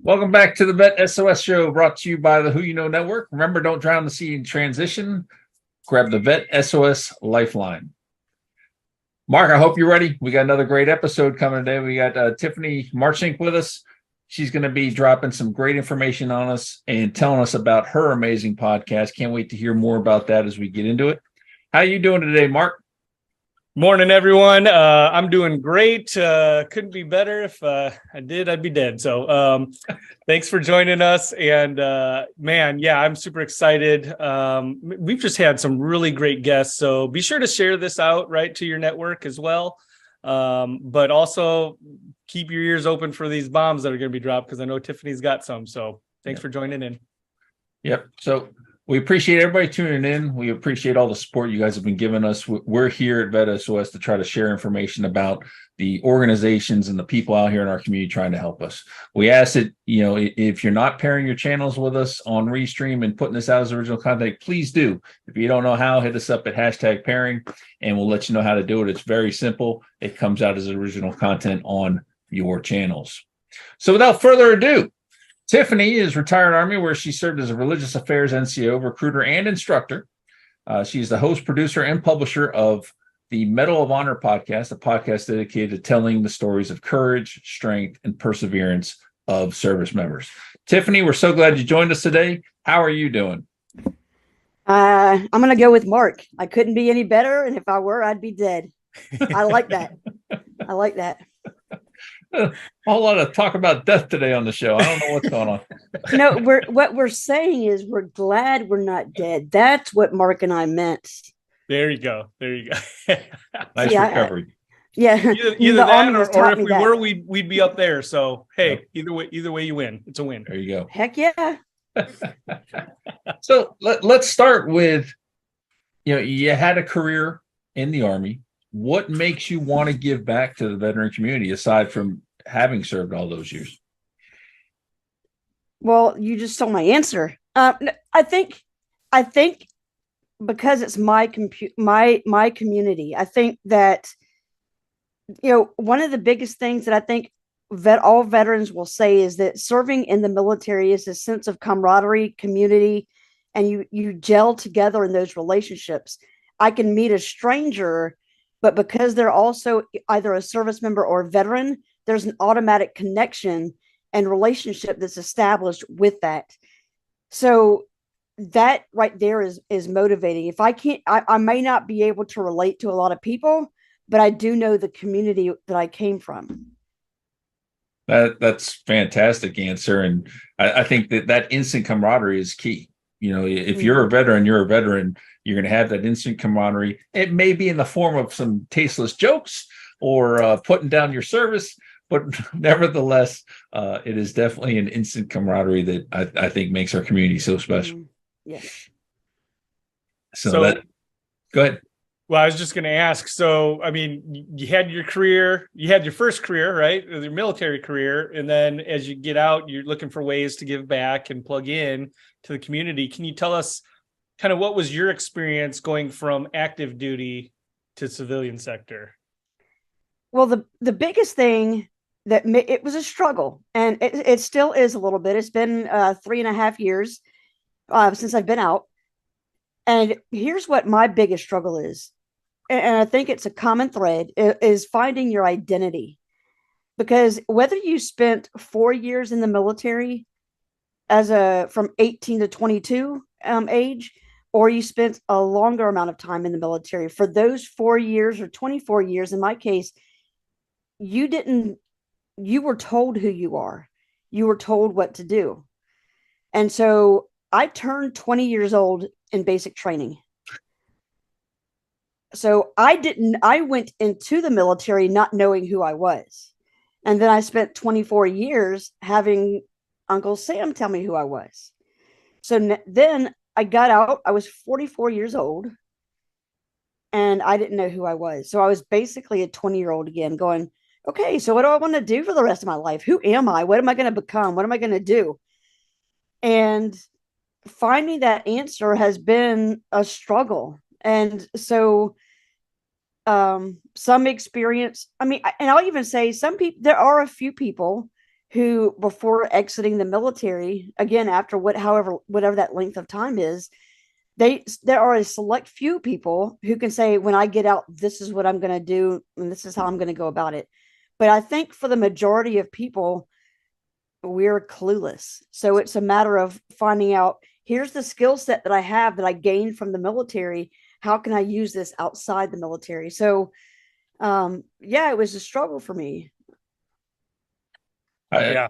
Welcome back to the Vet S.O.S show, brought to you by the Who You Know Network. Remember, don't drown the sea in transition. Grab the Vet S.O.S Lifeline. Mark, I hope you're ready. We got another great episode coming today. We got Tiffany Martschink with us. She's going to be dropping some great information on us and telling us about her amazing podcast. Can't wait to hear more about that as we get into it. How are you doing today, Mark? Morning, everyone. I'm doing great. Couldn't be better. If I did, I'd be dead. So thanks for joining us. And man, yeah, I'm super excited. We've just had some really great guests. So be sure to share this out right to your network as well. But also keep your ears open for these bombs that are going to be dropped, because I know Tiffany's got some. So thanks for joining in. Yep. So we appreciate everybody tuning in. We appreciate all the support you guys have been giving us. We're here at Vet S.O.S to try to share information about the organizations and the people out here in our community trying to help us. We ask that, if you're not pairing your channels with us on Restream and putting this out as original content, please do. If you don't know how, hit us up at #pairing and we'll let you know how to do it. It's very simple. It comes out as original content on your channels. So without further ado, Tiffany is retired Army, where she served as a Religious Affairs NCO, recruiter, and instructor. She's the host, producer, and publisher of the Mettle of Honor Podcast, a podcast dedicated to telling the stories of courage, strength, and perseverance of service members. Tiffany, we're so glad you joined us today. How are you doing? I'm going to go with Mark. I couldn't be any better, and if I were, I'd be dead. I like that. I like that. A whole lot of talk about death today on the show. I don't know what's going on. No, what we're saying is we're glad we're not dead. That's what Mark and I meant. There you go. Nice recovery. Either that, or if we were, we'd be up there. So hey, either way you win. It's a win. There you go. Heck yeah. So let's start with, you had a career in the Army. What makes you want to give back to the veteran community aside from having served all those years? Well, you just stole my answer. I think because it's my community. I think that, one of the biggest things that I think all veterans will say is that serving in the military is a sense of camaraderie, community, and you gel together in those relationships. I can meet a stranger, but because they're also either a service member or a veteran, there's an automatic connection and relationship that's established with that. So that right there is motivating. If I can't, I may not be able to relate to a lot of people, but I do know the community that I came from. That's fantastic answer. And I think that instant camaraderie is key. If you're a veteran, you're going to have that instant camaraderie. It may be in the form of some tasteless jokes or putting down your service, but nevertheless, it is definitely an instant camaraderie that I think makes our community so special. Yeah. So go ahead. Well, I was just going to ask. So, I mean, you had your first career, right? Your military career. And then as you get out, you're looking for ways to give back and plug in to the community. Can you tell us kind of what was your experience going from active duty to civilian sector? Well, the biggest thing that it was a struggle, and it still is a little bit. It's been 3.5 years since I've been out. And here's what my biggest struggle is. And I think it's a common thread, is finding your identity. Because whether you spent 4 years in the military from 18 to 22 age, or you spent a longer amount of time in the military, for those 4 years or 24 years, in my case, you were told who you are. You were told what to do. And so I turned 20 years old in basic training. So I went into the military not knowing who I was. And then I spent 24 years having Uncle Sam tell me who I was. So then I got out. I was 44 years old and I didn't know who I was. So I was basically a 20-year-old again going, okay, so what do I want to do for the rest of my life? Who am I? What am I going to become? What am I going to do? And finding that answer has been a struggle. And so some experience, I mean, and I'll even say some people, there are a few people who before exiting the military, again, after whatever that length of time is, there are a select few people who can say, when I get out, this is what I'm going to do, and this is how I'm going to go about it. But I think for the majority of people, we're clueless. So it's a matter of finding out, here's the skill set that I have that I gained from the military. How can I use this outside the military? So, yeah, it was a struggle for me. Yeah,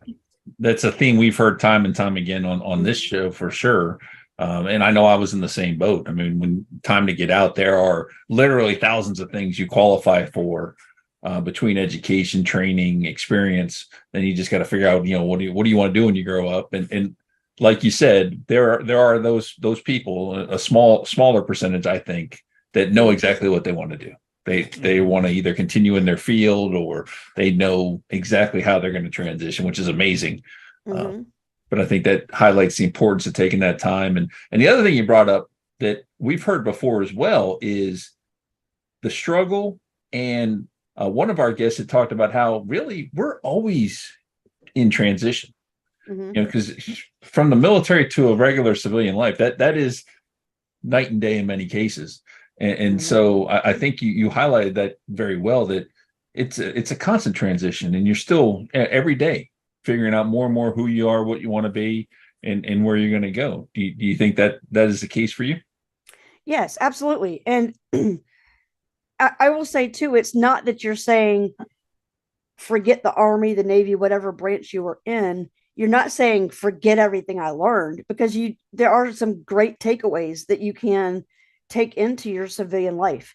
that's a theme we've heard time and time again on this show for sure. And I know I was in the same boat. I mean, when time to get out, there are literally thousands of things you qualify for between education, training, experience. Then you just got to figure out, what do you want to do when you grow up? And like you said, there are those people, a smaller percentage, I think, that know exactly what they want to do. They want to either continue in their field or they know exactly how they're going to transition, which is amazing. But I think that highlights the importance of taking that time. And the other thing you brought up that we've heard before as well is the struggle. And one of our guests had talked about how really we're always in transition, because from the military to a regular civilian life, that is night and day in many cases. And so I think you highlighted that very well, that it's a constant transition, and you're still every day figuring out more and more who you are, what you want to be, and where you're going to go. Do you think that is the case for you? Yes, absolutely. And I will say too, it's not that you're saying forget the Army, the Navy, whatever branch you were in. You're not saying forget everything I learned, because there are some great takeaways that you can take into your civilian life.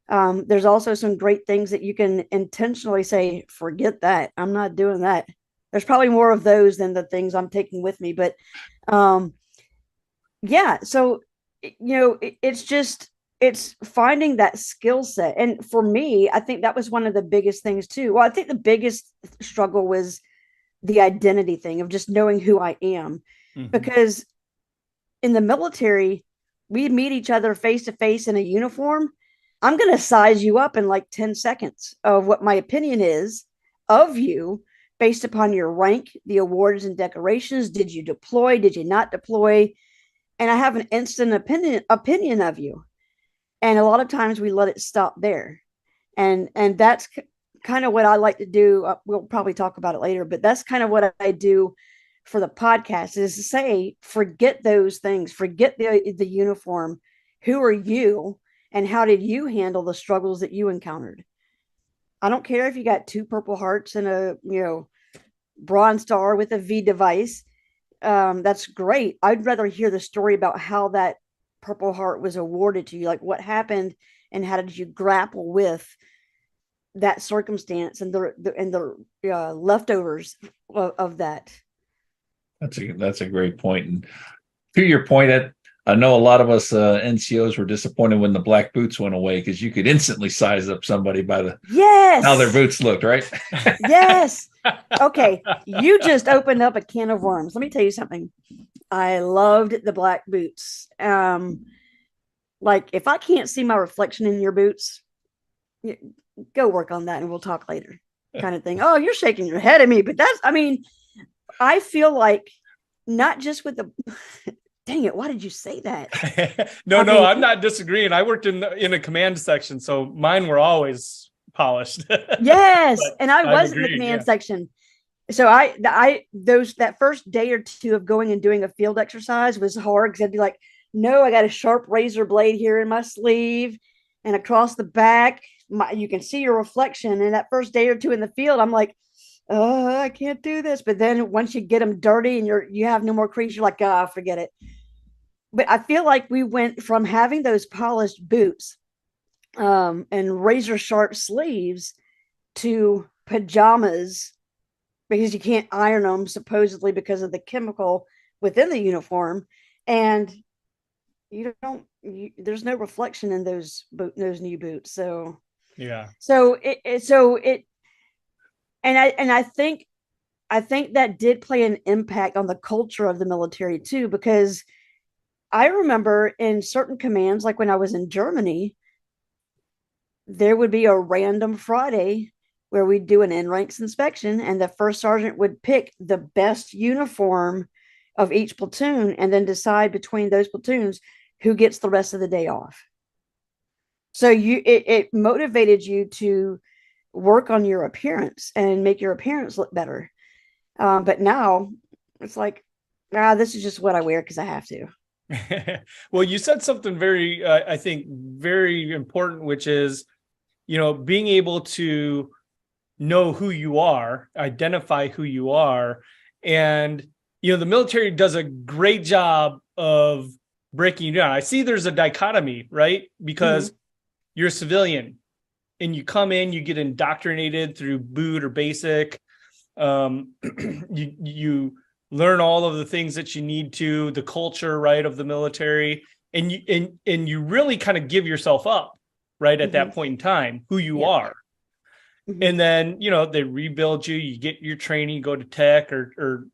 There's also some great things that you can intentionally say, forget that. I'm not doing that. There's probably more of those than the things I'm taking with me. But yeah, so, it's finding that skill set. And for me, I think that was one of the biggest things too. Well, I think the biggest struggle was the identity thing of just knowing who I am, because in the military, we meet each other face to face in a uniform. I'm going to size you up in like 10 seconds of what my opinion is of you based upon your rank, the awards and decorations. Did you deploy? Did you not deploy? And I have an instant opinion of you. And a lot of times we let it stop there. And that's kind of what I like to do. We'll probably talk about it later, but that's kind of what I do for the podcast, is to say, forget those things, forget the uniform. Who are you, and how did you handle the struggles that you encountered? I don't care if you got 2 Purple Hearts and a Bronze Star with a V device. That's great. I'd rather hear the story about how that Purple Heart was awarded to you, like what happened and how did you grapple with that circumstance and the leftovers of that. That's a great point. And to your point, I know a lot of us NCOs were disappointed when the black boots went away, because you could instantly size up somebody by how their boots looked, right? Yes. Okay. You just opened up a can of worms. Let me tell you something. I loved the black boots. Like, if I can't see my reflection in your boots, go work on that and we'll talk later, kind of thing. Oh, you're shaking your head at me, but I feel like not just with the dang it, why did you say that? No, I'm not disagreeing. I worked in a command section, so mine were always polished. Yes, and I was in the command section. So that first day or two of going and doing a field exercise was hard, because I'd be like, no, I got a sharp razor blade here in my sleeve and across the back. You can see your reflection. And that first day or two in the field, I'm like, oh, I can't do this. But then once you get them dirty and you have no more crease, you're like, forget it. But I feel like we went from having those polished boots and razor sharp sleeves to pajamas because you can't iron them supposedly because of the chemical within the uniform, and there's no reflection in those new boots. So Yeah. And I think that did play an impact on the culture of the military too, because I remember in certain commands, like when I was in Germany, there would be a random Friday where we'd do an in-ranks inspection, and the first sergeant would pick the best uniform of each platoon and then decide between those platoons who gets the rest of the day off. So it motivated you to work on your appearance and make your appearance look better. But now it's like, this is just what I wear because I have to. Well, you said something very, I think, very important, which is, being able to know who you are, identify who you are. And, the military does a great job of breaking you down. I see there's a dichotomy, right? Because you're a civilian and you come in, you get indoctrinated through boot or basic. You learn all of the things that you need to, the culture, right, of the military. And you really kind of give yourself up, right, at that point in time, who you are. And then, they rebuild you, you get your training, you go to tech or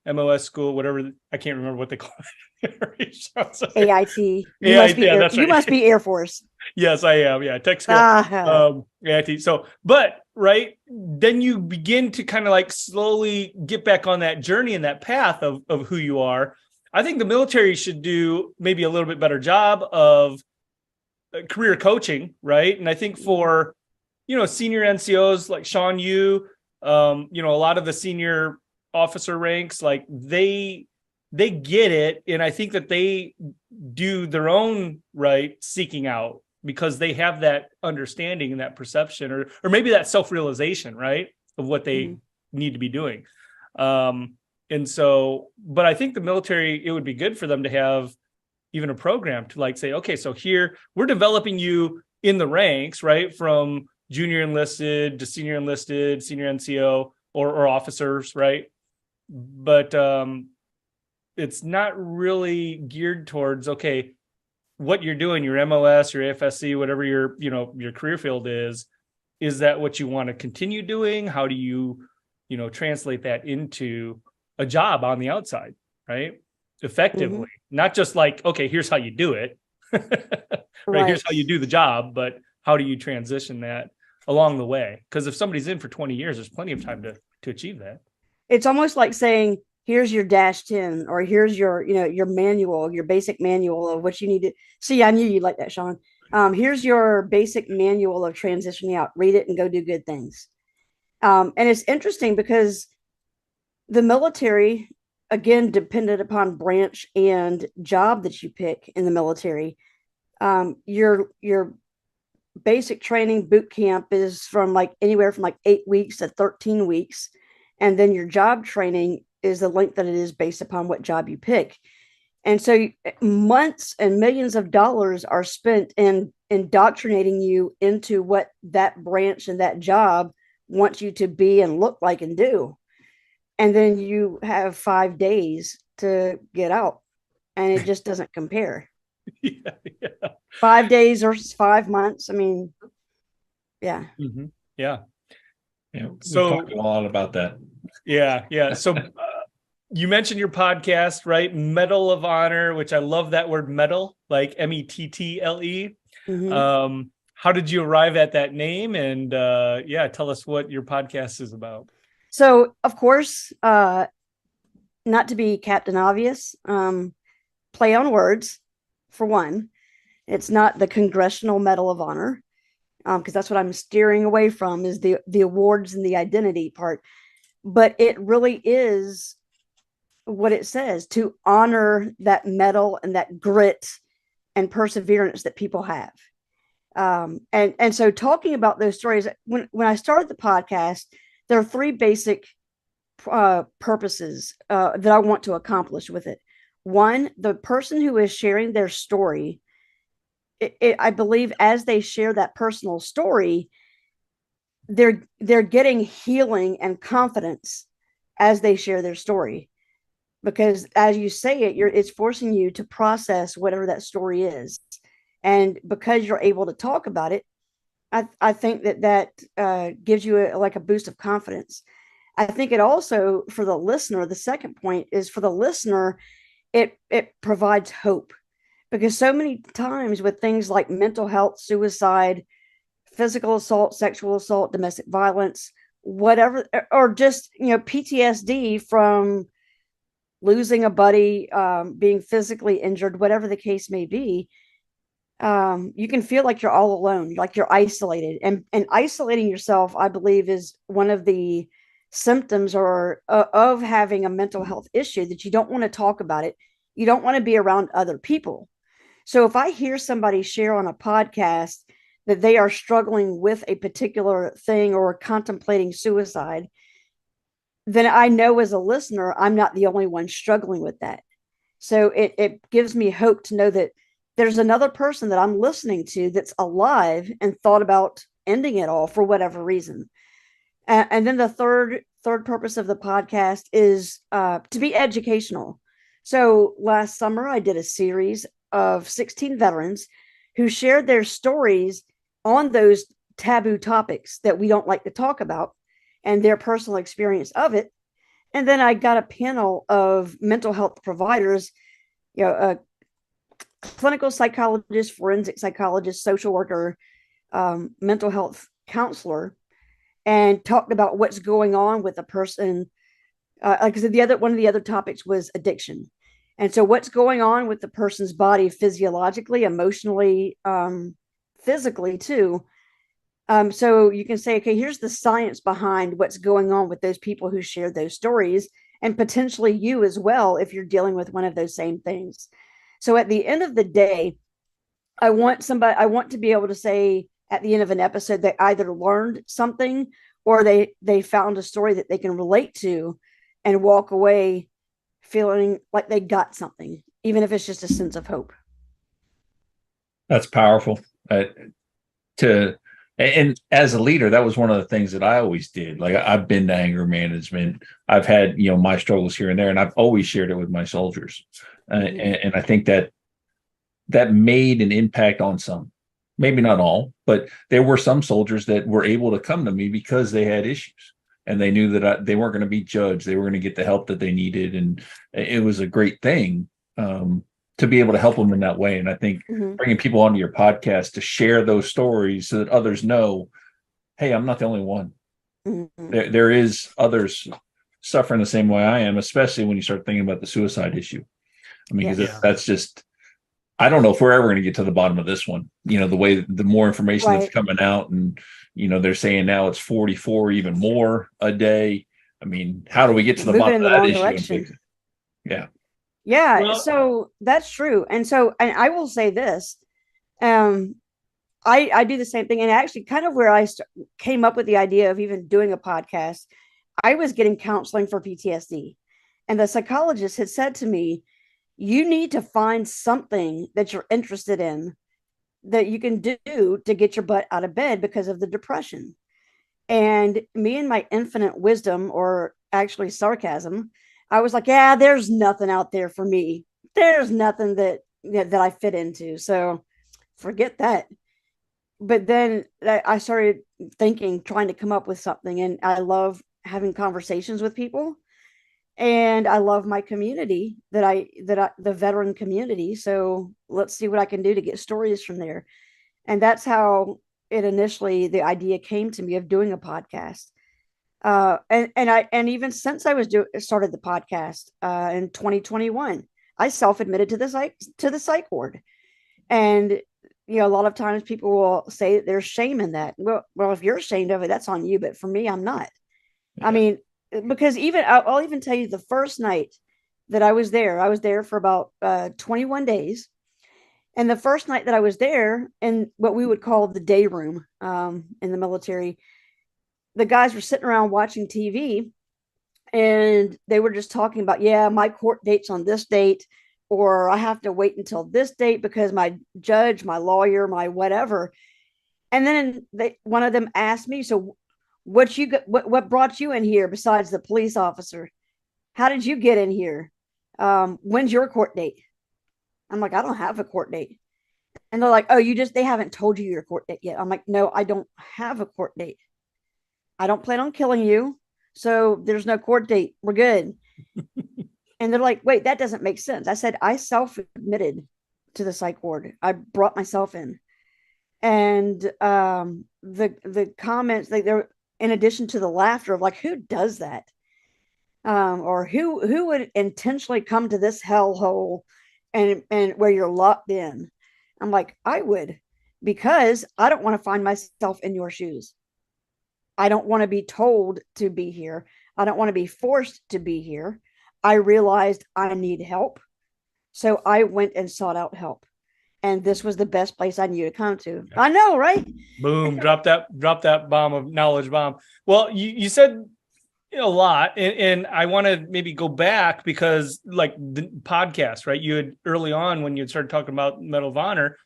MOS school, whatever. I can't remember what they call it. AIT. You must be Air Force. Yes, I am. Yeah, tech school. AIT. So, but right, then you begin to kind of like slowly get back on that journey and that path of who you are. I think the military should do maybe a little bit better job of career coaching, right? And I think for senior NCOs like Sean, a lot of the senior officer ranks, like they get it, and I think that they do their own seeking out because they have that understanding and that perception, or maybe that self-realization, right, of what they need to be doing. And so, but I think the military, it would be good for them to have even a program to say, okay, so here we're developing you in the ranks, right, from junior enlisted to senior enlisted, senior NCO, or officers, right? But it's not really geared towards, okay, what you're doing, your MOS, your AFSC, whatever your career field is that what you want to continue doing? How do you, translate that into a job on the outside, right? Effectively, not just okay, here's how you do it, right? Here's how you do the job, but how do you transition that along the way? Because if somebody's in for 20 years, there's plenty of time to achieve that. It's almost like saying, here's your -10, or here's your, your manual, your basic manual of what you need to see. I knew you like that, Sean. Here's your basic manual of transitioning out. Read it and go do good things. And it's interesting because the military, again, dependent upon branch and job that you pick in the military, your basic training boot camp is from anywhere from 8 weeks to 13 weeks. And then your job training is the length that it is based upon what job you pick. And so months and millions of dollars are spent in indoctrinating you into what that branch and that job wants you to be and look like and do. And then you have 5 days to get out, and it just doesn't compare. Yeah. 5 days versus 5 months. I mean, yeah. Yeah. So talked a lot about that. Yeah. So you mentioned your podcast, right? Mettle of Honor, which I love that word, mettle, like METTLE. How did you arrive at that name? And tell us what your podcast is about. So, of course, not to be Captain Obvious, play on words, for one. It's not the Congressional Medal of Honor, because that's what I'm steering away from, is the awards and the identity part. But it really is what it says, to honor that medal and that grit and perseverance that people have. And so talking about those stories, when I started the podcast, there are 3 basic purposes that I want to accomplish with it. One, the person who is sharing their story, I believe as they share that personal story, they're getting healing and confidence as they share their story, because as you say it, it's forcing you to process whatever that story is. And because you're able to talk about it, I think that gives you like a boost of confidence. I think it also, for the listener, the second point is, for the listener, it provides hope, because so many times with things like mental health, suicide, physical assault, sexual assault, domestic violence, whatever, or just, PTSD from losing a buddy, being physically injured, whatever the case may be, you can feel like you're all alone, like you're isolated, and isolating yourself, I believe, is one of the symptoms or of having a mental health issue, that you don't want to talk about it. You don't want to be around other people. So if I hear somebody share on a podcast that they are struggling with a particular thing or contemplating suicide, then I know as a listener, I'm not the only one struggling with that. So it gives me hope to know that there's another person that I'm listening to that's alive and thought about ending it all for whatever reason. And then the third purpose of the podcast is to be educational. So last summer, I did a series of 16 veterans who shared their stories on those taboo topics that we don't like to talk about, and their personal experience of it. And then I got a panel of mental health providers, a clinical psychologist, forensic psychologist, social worker, mental health counselor, and talked about what's going on with a person. Like I said, one of the other topics was addiction. And so what's going on with the person's body physiologically, emotionally, physically too. So you can say, okay, here's the science behind what's going on with those people who shared those stories, and potentially you as well, if you're dealing with one of those same things. So at the end of the day, I want to be able to say at the end of an episode, they either learned something or they found a story that they can relate to and walk away feeling like they got something, even if it's just a sense of hope. That's powerful. And as a leader, that was one of the things that I always did. Like, I've been to anger management. I've had, my struggles here and there, and I've always shared it with my soldiers. And I think that made an impact on some, maybe not all, but there were some soldiers that were able to come to me because they had issues, and they knew that they weren't going to be judged. They were going to get the help that they needed. And it was a great thing to be able to help them in that way. And I think bringing people onto your podcast to share those stories so that others know, hey, I'm not the only one. There is others suffering the same way I am, especially when you start thinking about the suicide issue. I mean, because that's just, I don't know if we're ever going to get to the bottom of this one. The more information that's coming out, and, they're saying now it's 44, even more a day. I mean, how do we get to the bottom of that issue? Yeah. Well, so that's true. And I will say this, I do the same thing. And actually kind of where I came up with the idea of even doing a podcast, I was getting counseling for PTSD. And the psychologist had said to me, you need to find something that you're interested in that you can do to get your butt out of bed because of the depression. And me and my infinite wisdom, or actually sarcasm, I was like, yeah, there's nothing out there for me. There's nothing that I fit into. So forget that. But then I started trying to come up with something. And I love having conversations with people. And I love my community, the veteran community. So let's see what I can do to get stories from there. And that's how the idea came to me of doing a podcast. And even since I started the podcast in 2021, I self-admitted to the psych ward. And a lot of times people will say that there's shame in that. Well, if you're ashamed of it, that's on you. But for me, I'm not. Yeah. I mean, because I'll even tell you, the first night that I was there for about 21 days. And the first night that I was there, in what we would call the day room in the military, the guys were sitting around watching TV, and they were just talking about, my court date's on this date, or I have to wait until this date because my judge, my lawyer, my whatever. And then one of them asked me, so what brought you in here besides the police officer? How did you get in here? When's your court date? I'm like, I don't have a court date. And they're like, oh, they haven't told you your court date yet. I'm like, no, I don't have a court date. I don't plan on killing you. So there's no court date. We're good. And they're like, wait, that doesn't make sense. I said, I self-admitted to the psych ward. I brought myself in. And the comments, they're in addition to the laughter of like, who does that? Or who would intentionally come to this hellhole and where you're locked in? I'm like, I would, because I don't want to find myself in your shoes. I don't want to be told to be here. I don't want to be forced to be here. I realized I need help. So I went and sought out help. And this was the best place I knew to come to. I know, right? Boom. Drop that bomb of knowledge bomb. Well, you said a lot, and I want to maybe go back because like the podcast, right? You had early on when you started talking about Mettle of Honor,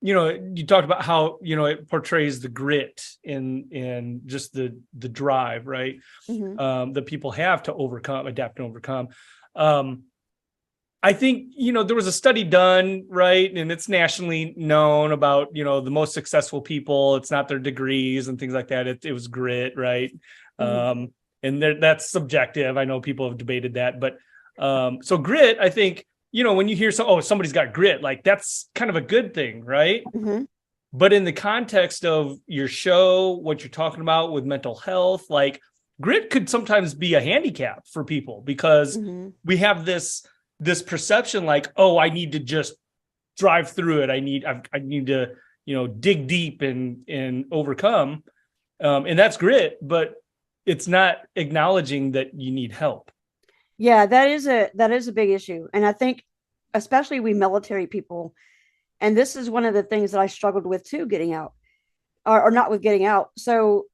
you talked about how, it portrays the grit and just the drive, right? Mm-hmm. That people have to overcome, adapt and overcome. I think, there was a study done, right? And it's nationally known about, the most successful people. It's not their degrees and things like that. It was grit, right? Mm-hmm. And that's subjective. I know people have debated that, but so grit, I think, when you hear somebody's got grit, like that's kind of a good thing, right? Mm-hmm. But in the context of your show, what you're talking about with mental health, like grit could sometimes be a handicap for people because Mm-hmm. we have this perception like, oh, I need to just drive through it. I need to, dig deep and overcome. And that's grit, but it's not acknowledging that you need help. Yeah, that is a big issue. And I think especially we military people, and this is one of the things that I struggled with too, getting out or not with getting out. So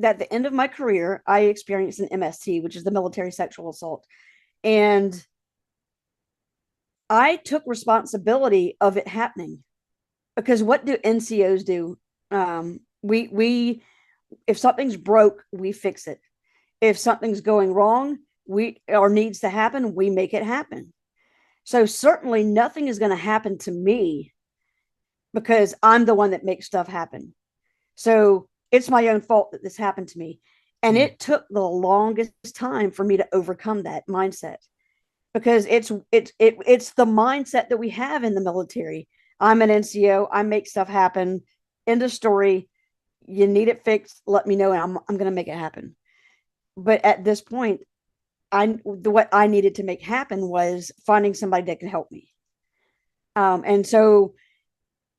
at the end of my career, I experienced an MST, which is the military sexual assault. And I took responsibility of it happening because what do NCOs do? We if something's broke, we fix it. If something's going wrong, or needs to happen, we make it happen. So certainly nothing is going to happen to me because I'm the one that makes stuff happen. So it's my own fault that this happened to me. And it took the longest time for me to overcome that mindset because it's the mindset that we have in the military. I'm an NCO. I make stuff happen. End of story. You need it fixed. Let me know, and I'm going to make it happen. But at this point, what I needed to make happen was finding somebody that could help me. And so,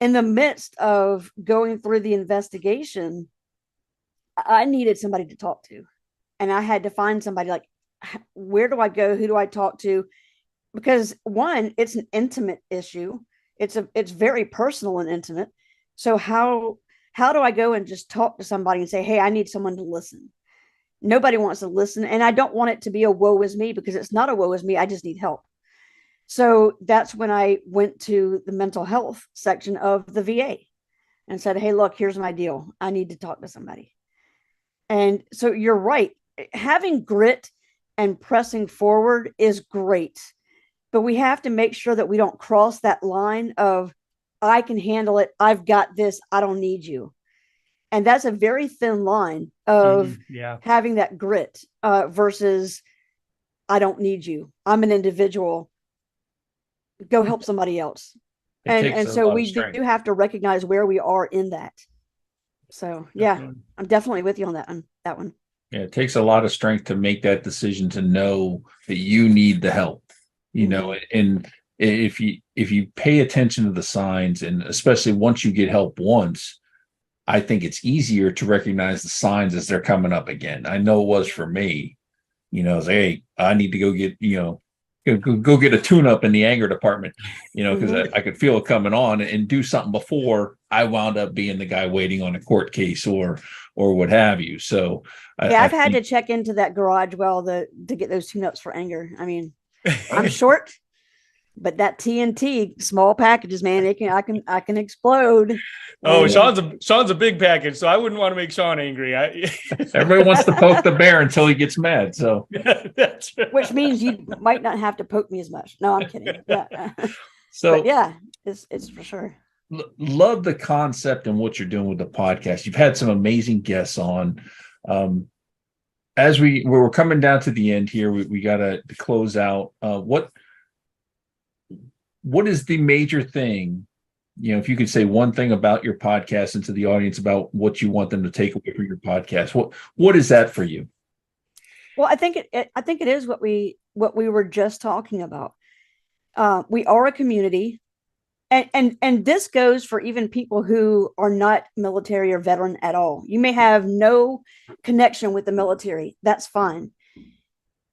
in the midst of going through the investigation, I needed somebody to talk to, and I had to find somebody. Like, where do I go? Who do I talk to? Because one, it's an intimate issue. It's very personal and intimate. So how do I go and just talk to somebody and say, hey, I need someone to listen? Nobody wants to listen. And I don't want it to be a woe is me because it's not a woe is me. I just need help. So that's when I went to the mental health section of the VA and said, hey, look, here's my deal. I need to talk to somebody. And so you're right. Having grit and pressing forward is great. But we have to make sure that we don't cross that line of, I can handle it. I've got this. I don't need you. And that's a very thin line of having that grit versus, I don't need you. I'm an individual. Go help somebody else. And so we do have to recognize where we are in that. So, yeah, I'm definitely with you on that one. Yeah, it takes a lot of strength to make that decision to know that you need the help, and if you pay attention to the signs, and especially once you get help once, I think it's easier to recognize the signs as they're coming up again. I know it was for me, it's like, hey, I need to go get, go get a tune-up in the anger department, because I could feel it coming on and do something before I wound up being the guy waiting on a court case or what have you. So I've had to check into that garage well to get those tune-ups for anger. I mean, I'm short, but that TNT small packages, man, I can explode. Oh, And Sean's a big package, so I wouldn't want to make Sean angry. Everybody wants to poke the bear until he gets mad. So That's right. which means you might not have to poke me as much. No, I'm kidding. Yeah. so But yeah, it's for sure. love the concept and what you're doing with the podcast. You've had some amazing guests on. As we're coming down to the end here, we got to close out. What is the major thing? You know, if you could say one thing about your podcast and to the audience about what you want them to take away from your podcast, what is that for you? Well, I think it is what we were just talking about. We are a community, and this goes for even people who are not military or veteran at all. You may have no connection with the military. That's fine.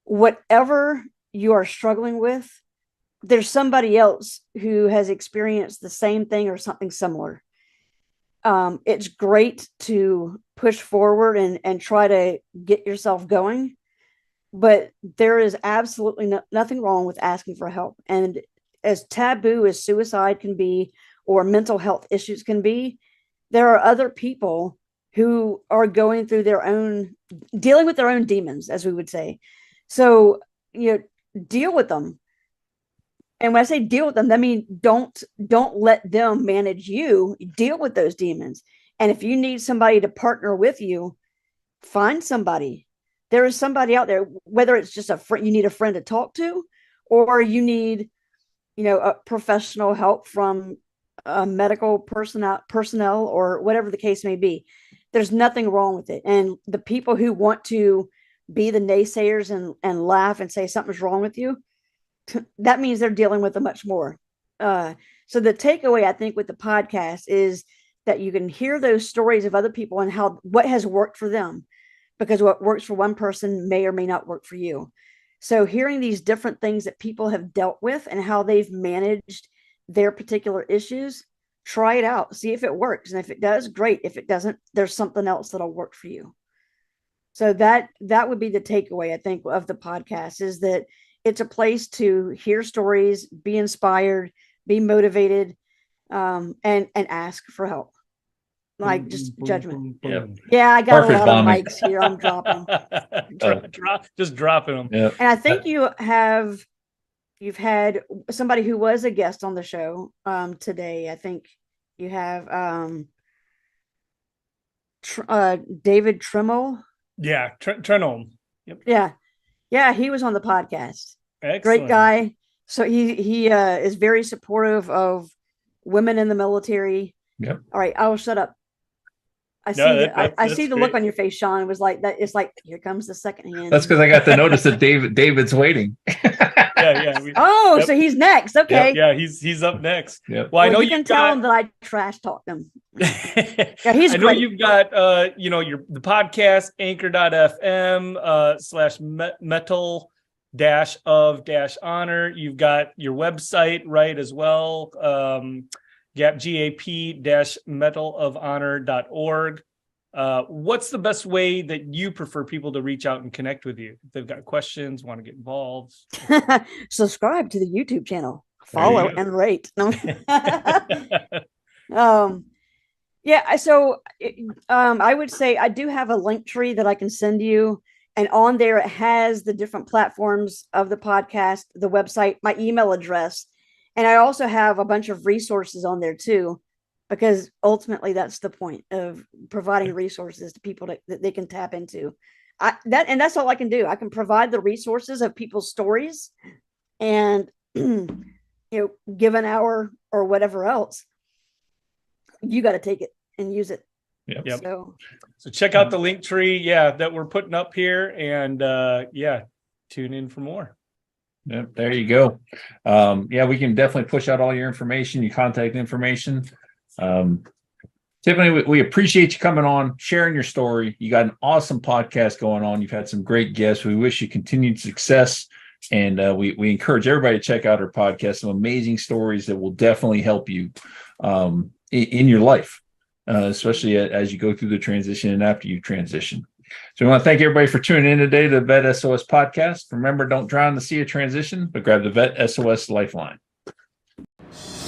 Whatever you are struggling with, there's somebody else who has experienced the same thing or something similar. It's great to push forward and try to get yourself going, but there is absolutely nothing wrong with asking for help. And as taboo as suicide can be or mental health issues can be, there are other people who are going through dealing with their own demons, as we would say. So, deal with them. And when I say deal with them, that means don't let them manage you. Deal with those demons. And if you need somebody to partner with you, find somebody. There is somebody out there, whether it's just you need a friend to talk to, or you need, a professional help from medical personnel or whatever the case may be. There's nothing wrong with it. And the people who want to be the naysayers and laugh and say something's wrong with you, that means they're dealing with it much more. So the takeaway, I think, with the podcast is that you can hear those stories of other people and what has worked for them, because what works for one person may or may not work for you. So hearing these different things that people have dealt with and how they've managed their particular issues, try it out, see if it works. And if it does, great. If it doesn't, there's something else that'll work for you. So that would be the takeaway, I think, of the podcast, is that it's a place to hear stories, be inspired, be motivated, and ask for help. Like just judgment. Yeah, I got Perfect a lot bombing. of mics here. I'm dropping. Just dropping them. Yeah. And I think you've had somebody who was a guest on the show today. I think you have David Trimmel. Yeah, Trenholm. Yep. Yeah, he was on the podcast. Excellent. Great guy. So he is very supportive of women in the military. Yep. All right, I will shut up. I see the look on your face, Sean. It was like that. It's like, here comes the second hand. That's because I got the notice that David's waiting. Yeah. So he's next. Okay. Yeah, he's up next. Yep. Well, I know you can tell him that I trash talked him. Yeah, he's I know great. you've got the podcast anchor.fm /Mettle of Honor. You've got your website, right, as well. gap-metalofhonor.org. What's the best way that you prefer people to reach out and connect with you? If they've got questions, want to get involved. Subscribe to the YouTube channel, follow and rate. So I would say I do have a link tree that I can send you, and on there it has the different platforms of the podcast, the website, my email address. And I also have a bunch of resources on there too, because ultimately that's the point of providing resources to people that they can tap into. That's all I can do. I can provide the resources of people's stories, and give an hour or whatever else, you got to take it and use it. Yep. So check out the link tree, that we're putting up here, and tune in for more. Yep, there you go. We can definitely push out all your information, your contact information. Tiffany, we appreciate you coming on, sharing your story. You got an awesome podcast going on. You've had some great guests. We wish you continued success, and we encourage everybody to check out our podcast. Some amazing stories that will definitely help you in your life, especially as you go through the transition and after you transition. So we want to thank everybody for tuning in today to the Vet SOS podcast. Remember, don't drown in the sea of transition, but grab the Vet SOS Lifeline. you.